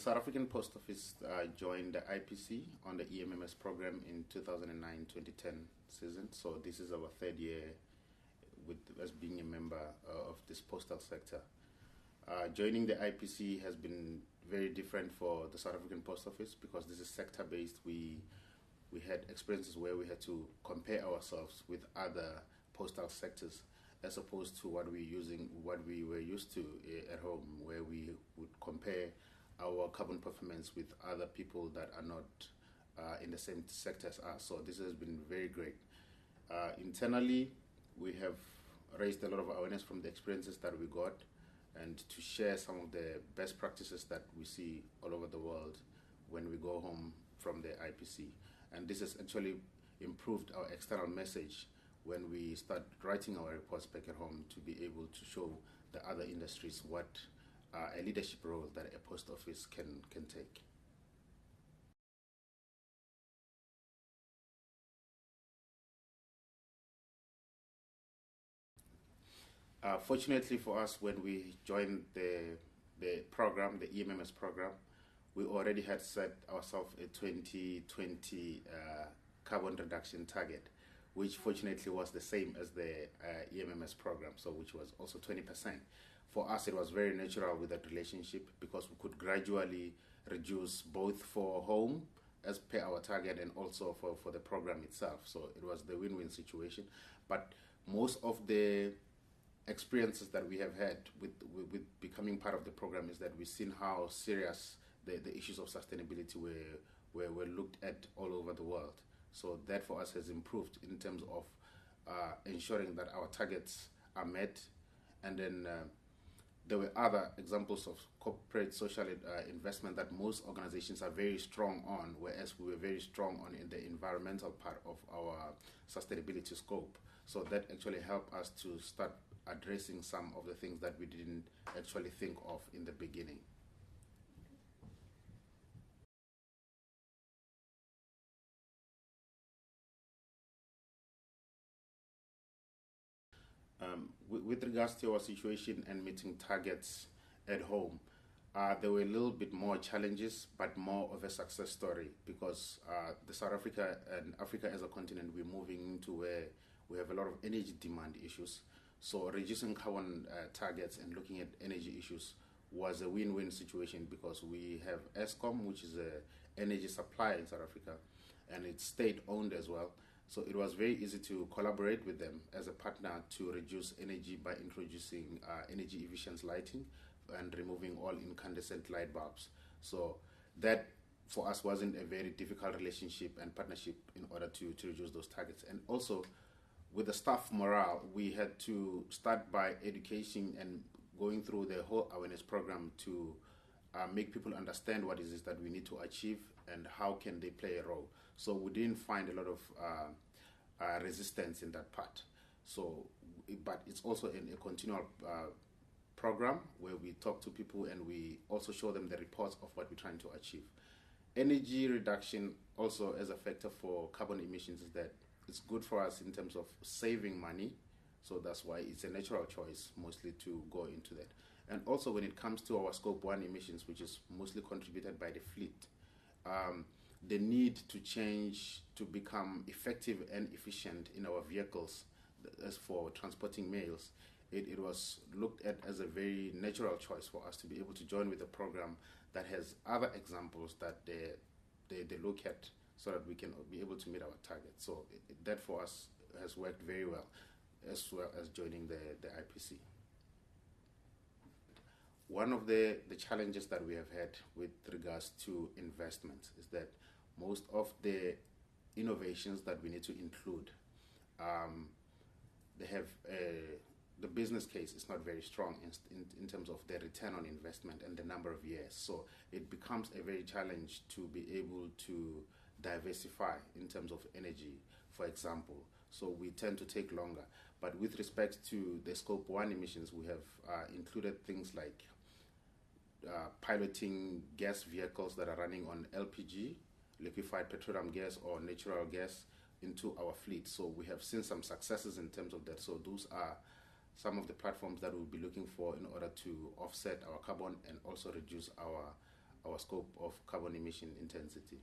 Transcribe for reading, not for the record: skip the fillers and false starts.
South African Post Office joined the IPC on the EMMS program in 2009-2010 season. So this is our third year with as being a member of this postal sector. Joining the IPC has been very different for the South African Post Office because this is sector-based. We had experiences where we had to compare ourselves with other postal sectors as opposed to what we were used to at home, where we would compare our carbon performance with other people that are not in the same sector as us. So this has been very great. Internally, we have raised a lot of awareness from the experiences that we got and to share some of the best practices that we see all over the world when we go home from the IPC. And this has actually improved our external message when we start writing our reports back at home to be able to show the other industries what a leadership role that a post office can take. Fortunately for us, when we joined the program, the EMMS program, we already had set ourselves a 2020 carbon reduction target, which fortunately was the same as the EMMS program, so which was also 20%. For us, it was very natural with that relationship because we could gradually reduce both for home as per our target and also for the program itself. So it was the win-win situation. But most of the experiences that we have had with becoming part of the program is that we've seen how serious the issues of sustainability were looked at all over the world. So that for us has improved in terms of ensuring that our targets are met. And then there were other examples of corporate social investment that most organizations are very strong on, whereas we were very strong on in the environmental part of our sustainability scope. So that actually helped us to start addressing some of the things that we didn't actually think of in the beginning. With regards to our situation and meeting targets at home, there were a little bit more challenges, but more of a success story because the South Africa and Africa as a continent, we're moving into where we have a lot of energy demand issues. So reducing carbon targets and looking at energy issues was a win-win situation because we have Eskom, which is an energy supplier in South Africa, and it's state-owned as well. So it was very easy to collaborate with them as a partner to reduce energy by introducing energy efficient lighting and removing all incandescent light bulbs. So that for us wasn't a very difficult relationship and partnership in order to reduce those targets. And also with the staff morale, we had to start by education and going through the whole awareness program to make people understand what it is that we need to achieve and how can they play a role. So we didn't find a lot of resistance in that part. So, but it's also in a continual program where we talk to people and we also show them the reports of what we're trying to achieve. Energy reduction also as a factor for carbon emissions is that it's good for us in terms of saving money. So that's why it's a natural choice mostly to go into that. And also when it comes to our scope 1 emissions, which is mostly contributed by the fleet, the need to change to become effective and efficient in our vehicles as for transporting mails, it was looked at as a very natural choice for us to be able to join with a program that has other examples that they look at so that we can be able to meet our targets. So that for us has worked very well as joining the IPC. One of the challenges that we have had with regards to investment is that most of the innovations that we need to include, they have the business case is not very strong in terms of the return on investment and the number of years. So it becomes a very challenge to be able to diversify in terms of energy, for example. So we tend to take longer. But with respect to the scope 1 emissions, we have included things like piloting gas vehicles that are running on LPG, liquefied petroleum gas or natural gas into our fleet. So we have seen some successes in terms of that. So those are some of the platforms that we'll be looking for in order to offset our carbon and also reduce our scope of carbon emission intensity.